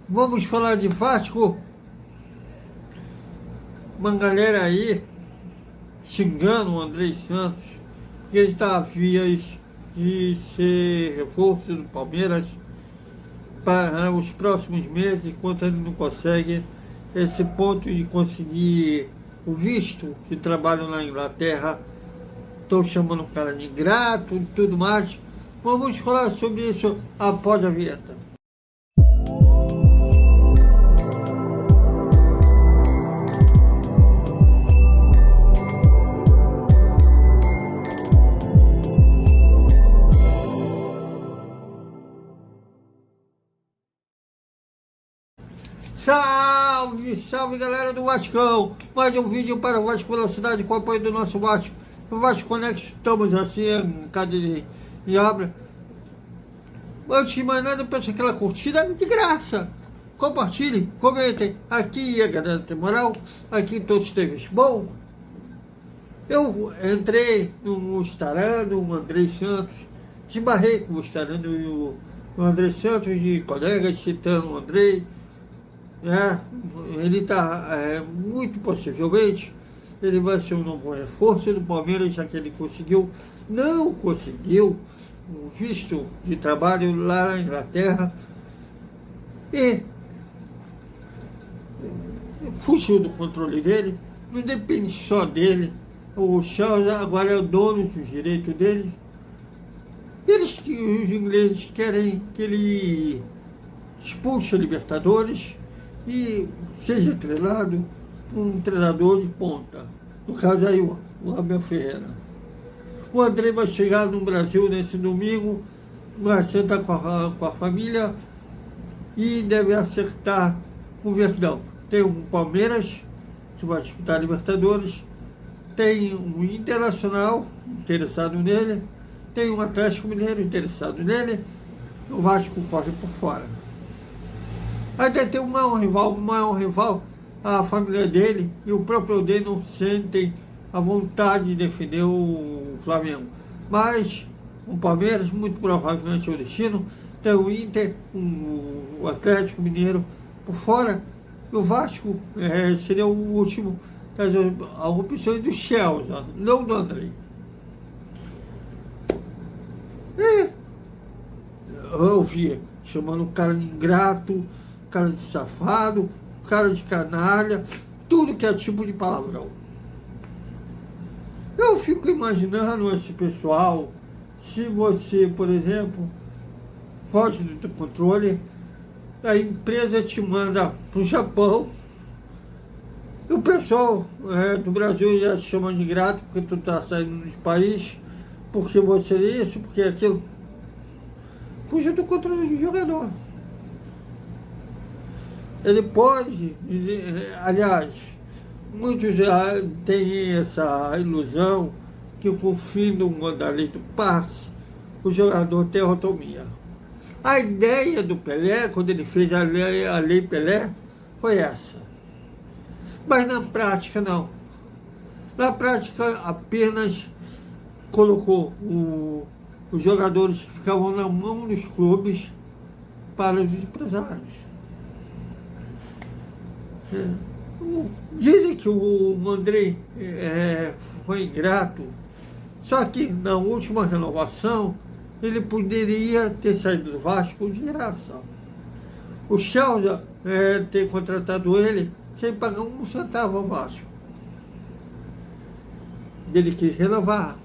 Vamos falar de Vasco. Uma galera aí xingando o Andrés Santos, que ele está a vias de ser reforço do Palmeiras para os próximos meses, enquanto ele não consegue esse ponto de conseguir o visto de trabalho na Inglaterra. Estão chamando o cara de ingrato e tudo mais. Vamos falar sobre isso após a vinheta. Salve, salve galera do Vascão! Mais um vídeo para o Vasco Velocidade com o apoio do nosso Vasco. O Vasco Connex, estamos assim em casa de obra. Antes de mais nada, peço aquela curtida de graça. Compartilhe, comentem. Aqui a galera tem moral, aqui todos teve bom. Eu entrei no Instagram do Andrés Santos, esbarrei com o Instagram do Andrés Santos, de colegas citando o Andrés. Ele está, muito possivelmente, ele vai ser um novo reforço do Palmeiras, já que ele não conseguiu o visto de trabalho lá na Inglaterra e fugiu do controle dele, não depende só dele. O Chelsea agora é o dono dos direitos dele. Os ingleses querem que ele expulse a Libertadores e seja treinado por um treinador de ponta. No caso aí, o Abel Ferreira. O André vai chegar no Brasil nesse domingo, vai sentar com a família e deve acertar com o Verdão. Tem um Palmeiras, que vai disputar a Libertadores, tem um Internacional interessado nele, tem um Atlético Mineiro interessado nele, o Vasco corre por fora. Até tem um maior rival, a família dele e o próprio dele não sentem a vontade de defender o Flamengo. Mas o Palmeiras, muito provavelmente é o destino, tem o Inter, o Atlético Mineiro por fora, e o Vasco seria o último das opções do Chelsea, não do André. Eu vi chamando o cara de ingrato, cara de safado, cara de canalha, tudo que é tipo de palavrão. Eu fico imaginando esse pessoal, se você, por exemplo, foge do teu controle, a empresa te manda para o Japão, e o pessoal do Brasil já te chama de ingrato porque tu está saindo do país, porque você é isso, porque é aquilo. Fuja do controle do jogador. Ele pode dizer, aliás, muitos já têm essa ilusão que com o fim da lei do passe, o jogador tem autonomia. A ideia do Pelé, quando ele fez a lei Pelé, foi essa. Mas na prática não. Na prática apenas colocou os jogadores que ficavam na mão dos clubes para os empresários. Dizem que o André foi ingrato, só que na última renovação ele poderia ter saído do Vasco de graça. O Chelsea ter contratado ele sem pagar um centavo ao Vasco. Ele quis renovar.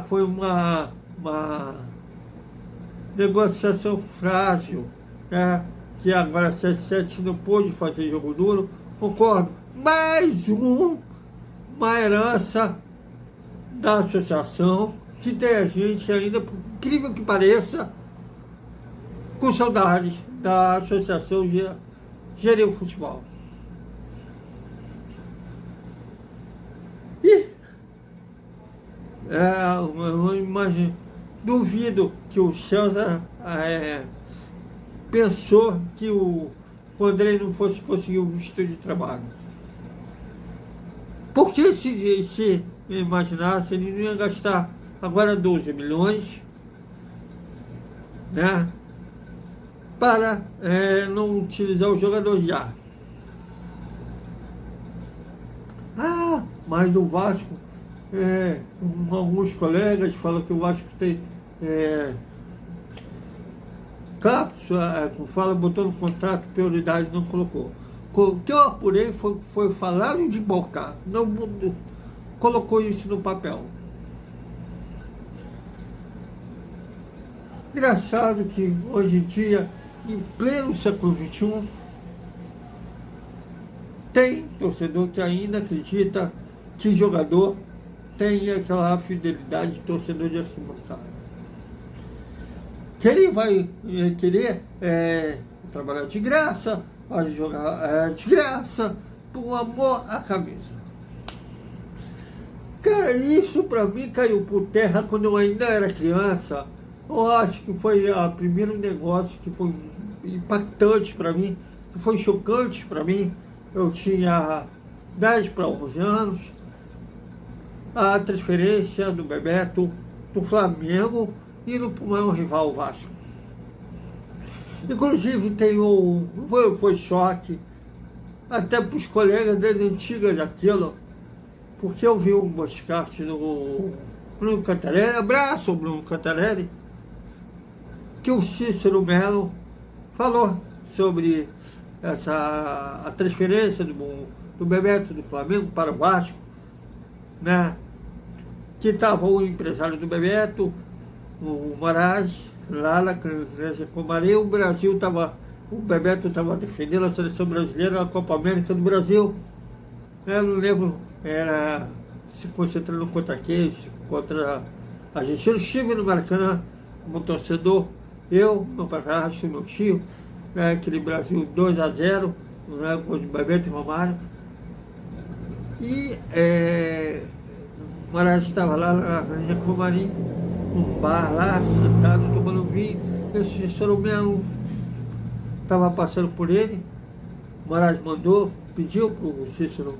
Foi uma negociação frágil, que agora a 77 não pôde fazer jogo duro, concordo. Mais uma herança da associação, que tem a gente ainda, por incrível que pareça, com saudades da associação de gerir o futebol. Eu imagino, duvido que o Chelsea pensou que o André não fosse conseguir o visto de trabalho. Porque se imaginasse, ele não ia gastar agora 12 milhões, né? para não utilizar o jogador já. Mas o Vasco, alguns colegas falam que o Vasco tem cápsula, fala, botou no contrato, prioridade, não colocou. O que eu apurei foi falado de boca, não colocou isso no papel. Engraçado que hoje em dia, em pleno século XXI, tem torcedor que ainda acredita que jogador tem aquela fidelidade de torcedor de arquibancada. Que ele vai querer trabalhar de graça, vai jogar de graça, por amor à camisa. Cara, isso pra mim caiu por terra quando eu ainda era criança. Eu acho que foi o primeiro negócio que foi impactante para mim, que foi chocante para mim. Eu tinha 10 para 11 anos, a transferência do Bebeto do Flamengo indo para o maior rival, Vasco. Inclusive foi choque, até para os colegas das antigas daquilo, porque eu vi um podcast do Bruno Cantarelli, abraço Bruno Cantarelli, que o Cícero Melo falou sobre a transferência do Bebeto do Flamengo para o Vasco, né? Que estava o empresário do Bebeto, o Moraes, lá na Comaria, o Bebeto estava defendendo a seleção brasileira na Copa América do Brasil. Eu não lembro, era se concentrando contra quem, contra a Argentina. Eu estive no Maracanã como torcedor, eu, meu padrasto, meu tio, aquele Brasil 2-0, né, com o Bebeto e Romário. E o Moraes estava lá na Comarim, num bar lá, sentado, tomando vinho. Esse Cícero Melo estava passando por ele. O Moraes pediu para o Cícero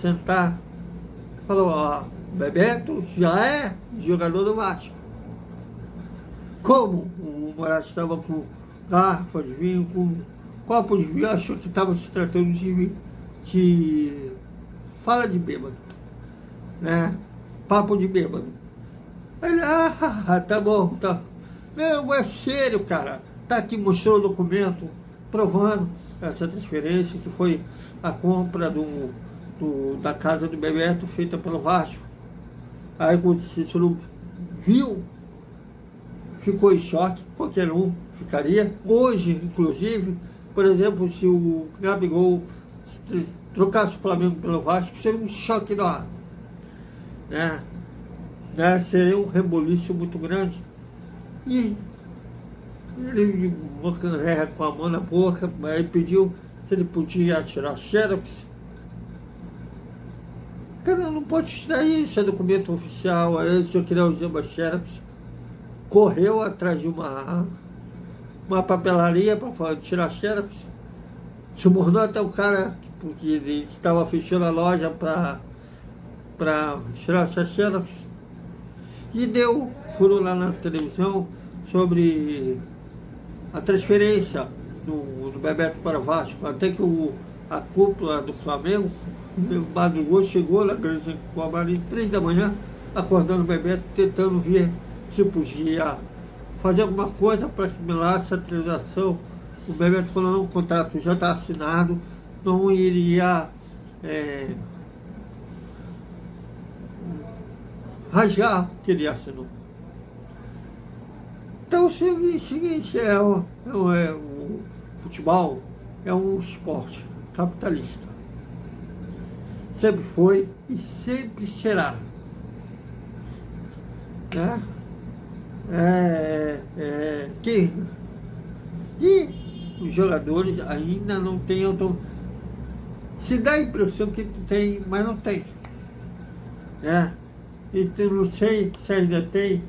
sentar. Falou, Bebeto já é jogador do Vasco. Como o Moraes estava com garrafa de vinho, com copo de vinho, achou que estava se tratando de fala de bêbado, né? Papo de bêbado. Ele, tá bom, tá. Não, é sério, cara. Tá aqui, mostrou o documento provando essa transferência, que foi a compra da casa do Bebeto feita pelo Vasco. Aí quando o Cícero viu, ficou em choque, qualquer um ficaria. Hoje, inclusive, por exemplo, se o Gabigol trocasse o Flamengo pelo Vasco, seria um choque no ar, né? Seria um reboliço muito grande. E ele, com a mão na boca, aí pediu se ele podia tirar xerox. Cara, não pode tirar isso, é documento oficial. Aí, se eu queria usar uma xerox, correu atrás de uma papelaria para tirar xerox. Subornou até o cara, porque ele estava fechando a loja para tirar essa xerox. E furou lá na televisão sobre a transferência do Bebeto para o Vasco. Até que a cúpula do Flamengo madrugou, chegou lá com a Marinha 3 da manhã, acordando o Bebeto, tentando ver se podia fazer alguma coisa para assimilar essa transação. O Bebeto falou, não, o contrato já está assinado, não iria rasgar o que ele assinou. Então o seguinte, o futebol é um esporte capitalista. Sempre foi e sempre será. Né? E os jogadores ainda não têm se dá a impressão que tem, mas não tem. Né? Então, não sei se ainda tem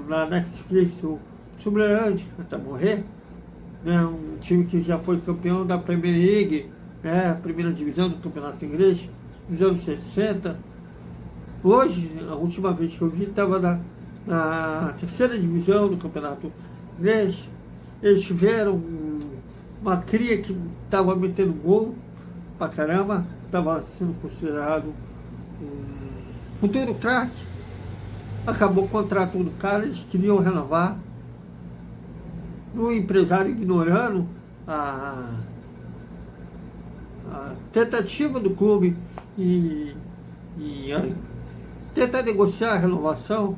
na Netflix o Sobrerante, até morrer, né? Um time que já foi campeão da Premier League, né? A primeira divisão do campeonato inglês, nos anos 60. Hoje, a última vez que eu vi, estava na terceira divisão do campeonato inglês. Eles tiveram uma cria que estava metendo gol pra caramba, estava sendo considerado um futuro craque. Acabou o contrato do cara, eles queriam renovar. O empresário ignorando a tentativa do clube e tentar negociar a renovação,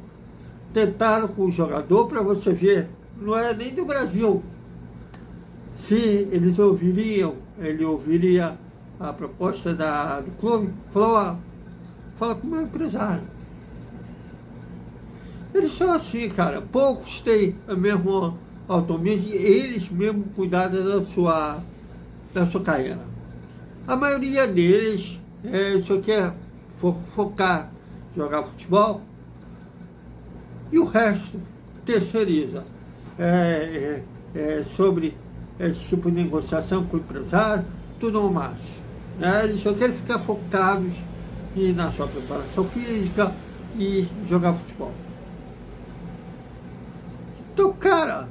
tentaram com o jogador, para você ver, não é nem do Brasil. Se eles ele ouviria a proposta do clube, falou, fala com o meu empresário. Eles são assim, cara, poucos têm a mesma autonomia de eles mesmos cuidarem da sua carreira. A maioria deles só quer focar, jogar futebol, e o resto terceiriza. Sobre esse tipo de negociação com o empresário, tudo mais. Eles só querem ficar focados na sua preparação física e jogar futebol. Então, cara,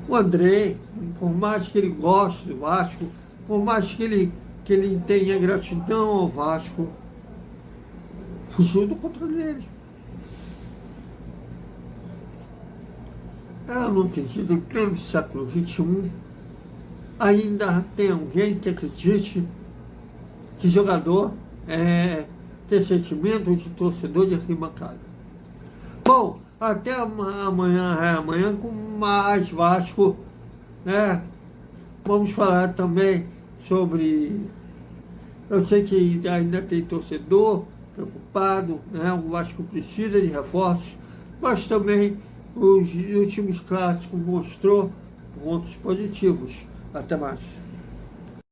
o André, por mais que ele goste do Vasco, por mais que ele tenha gratidão ao Vasco, fugiu do controle dele. Eu não acredito, em pleno século XXI, ainda tem alguém que acredite que jogador tem sentimento de torcedor de arquibancada. Bom, até amanhã com mais Vasco, né? Vamos falar também sobre... Eu sei que ainda tem torcedor preocupado, né? O Vasco precisa de reforços, mas também os últimos clássicos mostrou pontos positivos. Até mais.